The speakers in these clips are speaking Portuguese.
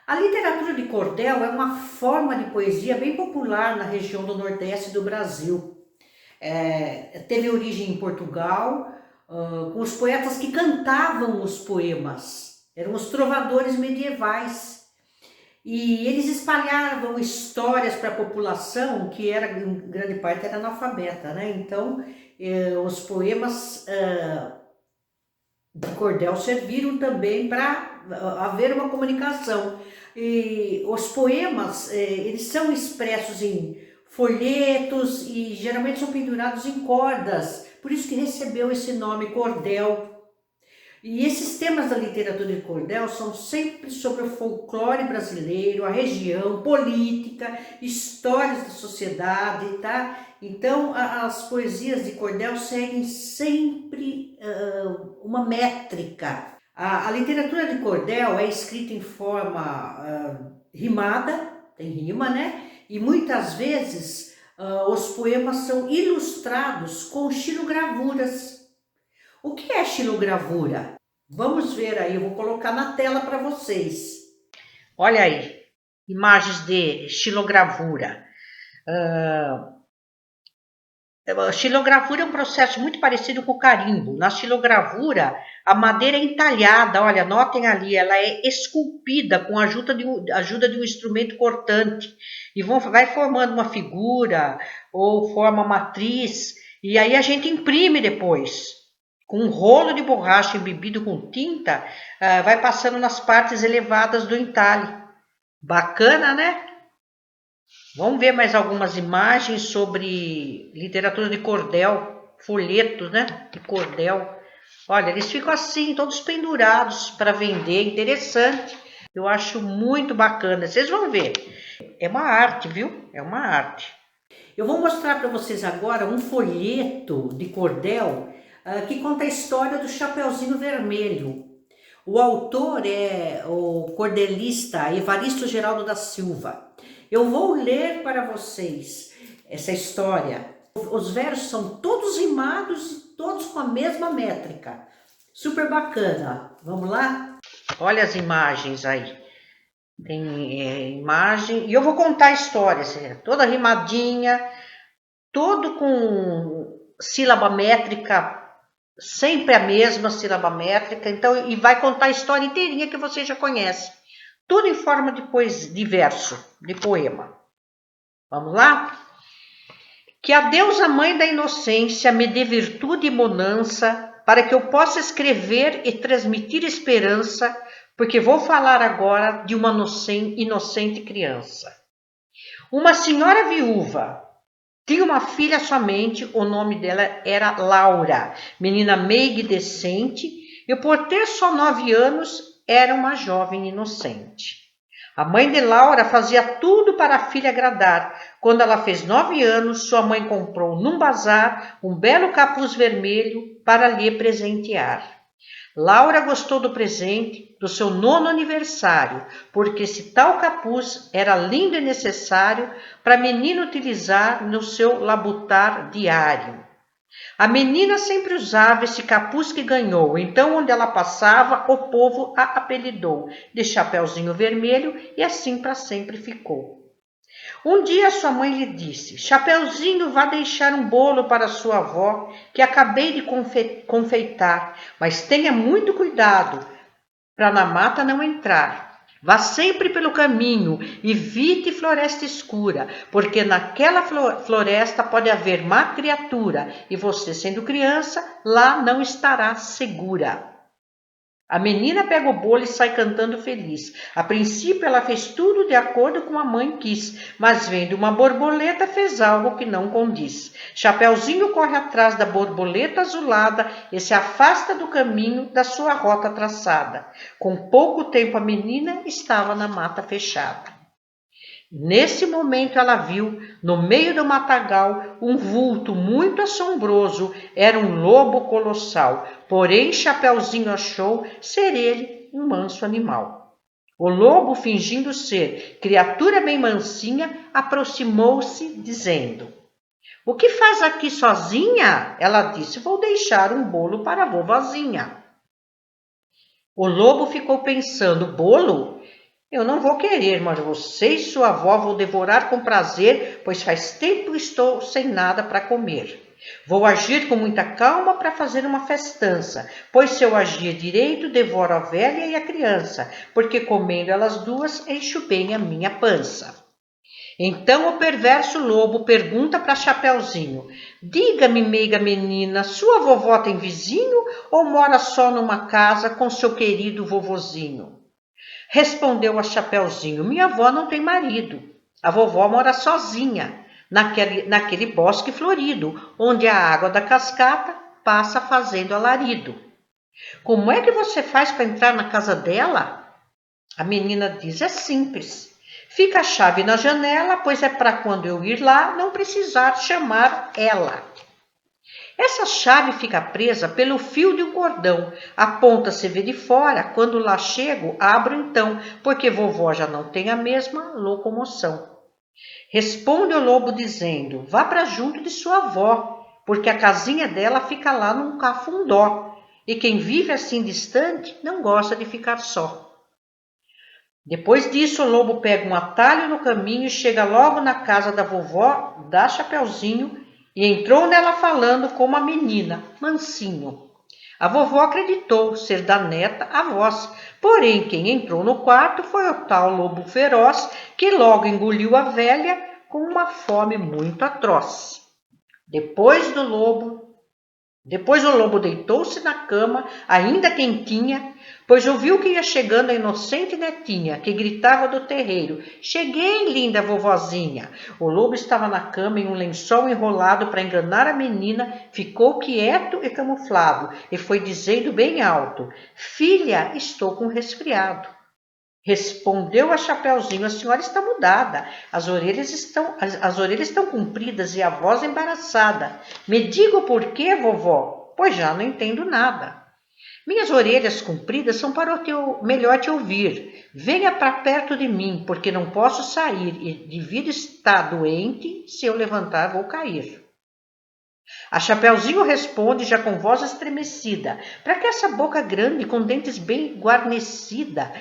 A literatura de cordel é uma forma de poesia bem popular na região do Nordeste do Brasil. Teve origem em Portugal, com os poetas que cantavam os poemas. Eram os trovadores medievais. E eles espalhavam histórias para a população, que era, em grande parte, era analfabeta, né? Então, os poemas de cordel serviram também para haver uma comunicação. E os poemas, eles são expressos em folhetos e geralmente são pendurados em cordas, por isso que recebeu esse nome cordel. E esses temas da literatura de cordel são sempre sobre o folclore brasileiro, a região, política, histórias da sociedade, tá? Então, as poesias de cordel seguem sempre uma métrica. A literatura de cordel é escrita em forma rimada, tem rima, né? E muitas vezes os poemas são ilustrados com xilogravuras. O que é xilogravura? Vamos ver aí, eu vou colocar na tela para vocês. Olha aí, imagens de xilogravura. A xilogravura é um processo muito parecido com o carimbo. Na xilogravura, a madeira é entalhada, olha, notem ali, ela é esculpida com a ajuda de um instrumento cortante. E vai formando uma figura ou forma matriz, e aí a gente imprime depois. Com um rolo de borracha embebido com tinta, vai passando nas partes elevadas do entalhe. Bacana, né? Vamos ver mais algumas imagens sobre literatura de cordel, folhetos, né? De cordel. Olha, eles ficam assim, todos pendurados para vender, interessante. Eu acho muito bacana. Vocês vão ver. É uma arte, viu? É uma arte. Eu vou mostrar para vocês agora um folheto de cordel que conta a história do Chapeuzinho Vermelho. O autor é o cordelista Evaristo Geraldo da Silva. Eu vou ler para vocês essa história. Os versos são todos rimados e todos com a mesma métrica. Super bacana. Vamos lá? Olha as imagens aí. Tem imagem. E eu vou contar a história, toda rimadinha, todo com sílaba métrica, sempre a mesma sílaba métrica, então, e vai contar a história inteirinha que você já conhece. Tudo em forma de verso, de poema. Vamos lá? Que a deusa mãe da inocência me dê virtude e bonança, para que eu possa escrever e transmitir esperança, porque vou falar agora de uma inocente criança. Uma senhora viúva tinha uma filha somente, o nome dela era Laura, menina meiga e decente, e por ter só 9 anos, era uma jovem inocente. A mãe de Laura fazia tudo para a filha agradar. Quando ela fez 9 anos, sua mãe comprou num bazar um belo capuz vermelho para lhe presentear. Laura gostou do presente do seu 9º aniversário, porque esse tal capuz era lindo e necessário para a menina utilizar no seu labutar diário. A menina sempre usava esse capuz que ganhou, então onde ela passava, o povo a apelidou de Chapeuzinho Vermelho e assim para sempre ficou. Um dia sua mãe lhe disse: Chapeuzinho, vá deixar um bolo para sua avó, que acabei de confeitar, mas tenha muito cuidado para na mata não entrar. Vá sempre pelo caminho, evite floresta escura, porque naquela floresta pode haver má criatura, e você, sendo criança, lá não estará segura. A menina pega o bolo e sai cantando feliz. A princípio ela fez tudo de acordo com a mãe quis, mas vendo uma borboleta fez algo que não condiz. Chapeuzinho corre atrás da borboleta azulada e se afasta do caminho da sua rota traçada. Com pouco tempo a menina estava na mata fechada. Nesse momento ela viu, no meio do matagal, um vulto muito assombroso. Era um lobo colossal, porém Chapeuzinho achou ser ele um manso animal. O lobo, fingindo ser criatura bem mansinha, aproximou-se, dizendo: O que faz aqui sozinha? Ela disse: Vou deixar um bolo para a vovozinha. O lobo ficou pensando: Bolo? Eu não vou querer, mas você e sua avó vão devorar com prazer, pois faz tempo estou sem nada para comer. Vou agir com muita calma para fazer uma festança, pois se eu agir direito, devoro a velha e a criança, porque comendo elas duas, encho bem a minha pança. Então o perverso lobo pergunta para Chapeuzinho: Diga-me, meiga menina, sua vovó tem vizinho ou mora só numa casa com seu querido vovozinho? Respondeu a Chapeuzinho: Minha avó não tem marido. A vovó mora sozinha, naquele bosque florido, onde a água da cascata passa fazendo alarido. Como é que você faz para entrar na casa dela? A menina diz: É simples. Fica a chave na janela, pois é para quando eu ir lá não precisar chamar ela. Essa chave fica presa pelo fio de um cordão. A ponta se vê de fora. Quando lá chego, abro então, porque vovó já não tem a mesma locomoção. Responde o lobo dizendo: Vá para junto de sua avó, porque a casinha dela fica lá num cafundó. E quem vive assim distante não gosta de ficar só. Depois disso, o lobo pega um atalho no caminho e chega logo na casa da vovó, dá Chapeuzinho e entrou nela falando como a menina, mansinho. A vovó acreditou ser da neta a voz, porém quem entrou no quarto foi o tal lobo feroz, que logo engoliu a velha com uma fome muito atroz. Depois o lobo deitou-se na cama, ainda quentinha, pois ouviu que ia chegando a inocente netinha, que gritava do terreiro: Cheguei, linda vovozinha! O lobo estava na cama em um lençol enrolado para enganar a menina, ficou quieto e camuflado, e foi dizendo bem alto: Filha, estou com resfriado. Respondeu a Chapeuzinho: A senhora está mudada, as orelhas estão compridas e a voz embaraçada. Me diga o porquê, vovó, pois já não entendo nada. Minhas orelhas compridas são para melhor te ouvir. Venha para perto de mim, porque não posso sair e devido estar doente, se eu levantar vou cair. A Chapeuzinho responde já com voz estremecida: Para que essa boca grande com dentes bem guarnecida?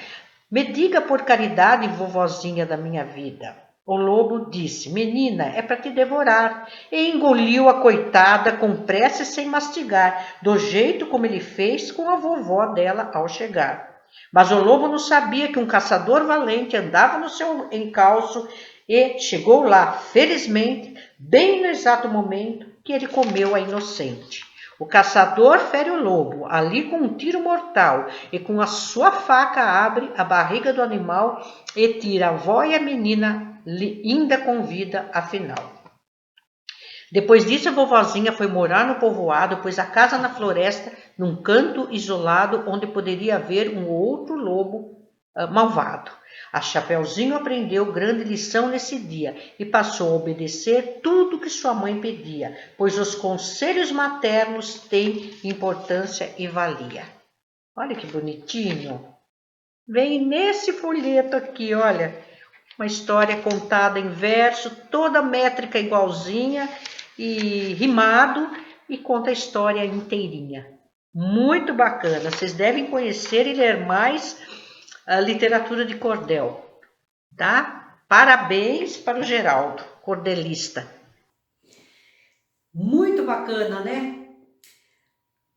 Me diga por caridade, vovozinha da minha vida. O lobo disse: Menina, é para te devorar. E engoliu a coitada com pressa e sem mastigar, do jeito como ele fez com a vovó dela ao chegar. Mas o lobo não sabia que um caçador valente andava no seu encalço e chegou lá, felizmente, bem no exato momento que ele comeu a inocente. O caçador fere o lobo, ali com um tiro mortal, e com a sua faca abre a barriga do animal e tira a avó e a menina, ainda com vida, afinal. Depois disso, a vovozinha foi morar no povoado, pôs a casa na floresta, num canto isolado, onde poderia haver um outro lobo malvado. A Chapeuzinho aprendeu grande lição nesse dia e passou a obedecer tudo que sua mãe pedia, pois os conselhos maternos têm importância e valia. Olha que bonitinho! Vem nesse folheto aqui, olha, uma história contada em verso, toda métrica igualzinha e rimado, e conta a história inteirinha. Muito bacana, vocês devem conhecer e ler mais a literatura de cordel, tá? Parabéns para o Geraldo, cordelista. Muito bacana, né?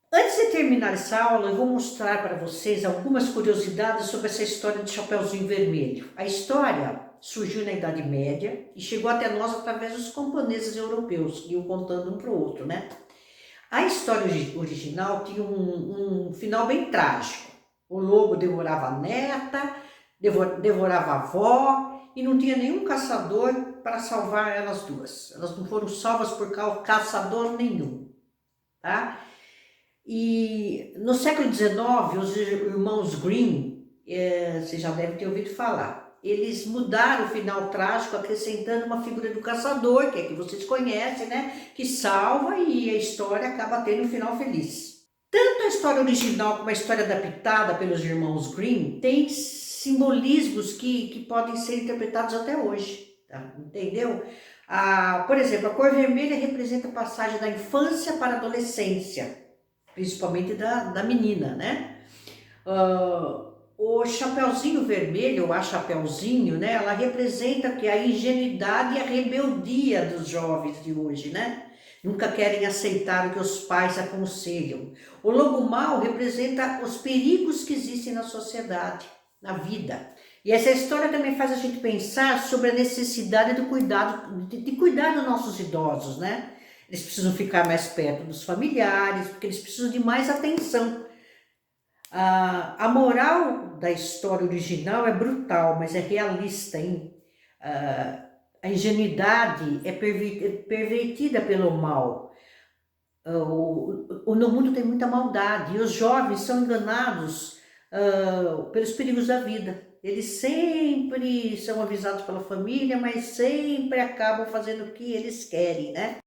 Antes de terminar essa aula, eu vou mostrar para vocês algumas curiosidades sobre essa história de Chapeuzinho Vermelho. A história surgiu na Idade Média e chegou até nós através dos camponeses europeus, que iam contando um para o outro, né? A história original tinha um final bem trágico. O lobo devorava a neta, devorava a avó e não tinha nenhum caçador para salvar elas duas. Elas não foram salvas por caçador nenhum, tá? E no século XIX, os irmãos Grimm, você já deve ter ouvido falar, eles mudaram o final trágico acrescentando uma figura do caçador, que é que vocês conhecem, né? Que salva e a história acaba tendo um final feliz. Tanto a história original como a história adaptada pelos irmãos Grimm tem simbolismos que podem ser interpretados até hoje, tá? Entendeu? Por exemplo, a cor vermelha representa a passagem da infância para a adolescência, principalmente da menina, né? O chapeuzinho vermelho, ou a chapeuzinho, né? Ela representa que a ingenuidade e a rebeldia dos jovens de hoje, né? Nunca querem aceitar o que os pais aconselham. O lobo mau representa os perigos que existem na sociedade, na vida. E essa história também faz a gente pensar sobre a necessidade do cuidado, de cuidar dos nossos idosos, né? Eles precisam ficar mais perto dos familiares, porque eles precisam de mais atenção. A moral da história original é brutal, mas é realista, hein? A ingenuidade é pervertida pelo mal. No mundo tem muita maldade e os jovens são enganados pelos perigos da vida. Eles sempre são avisados pela família, mas sempre acabam fazendo o que eles querem, né?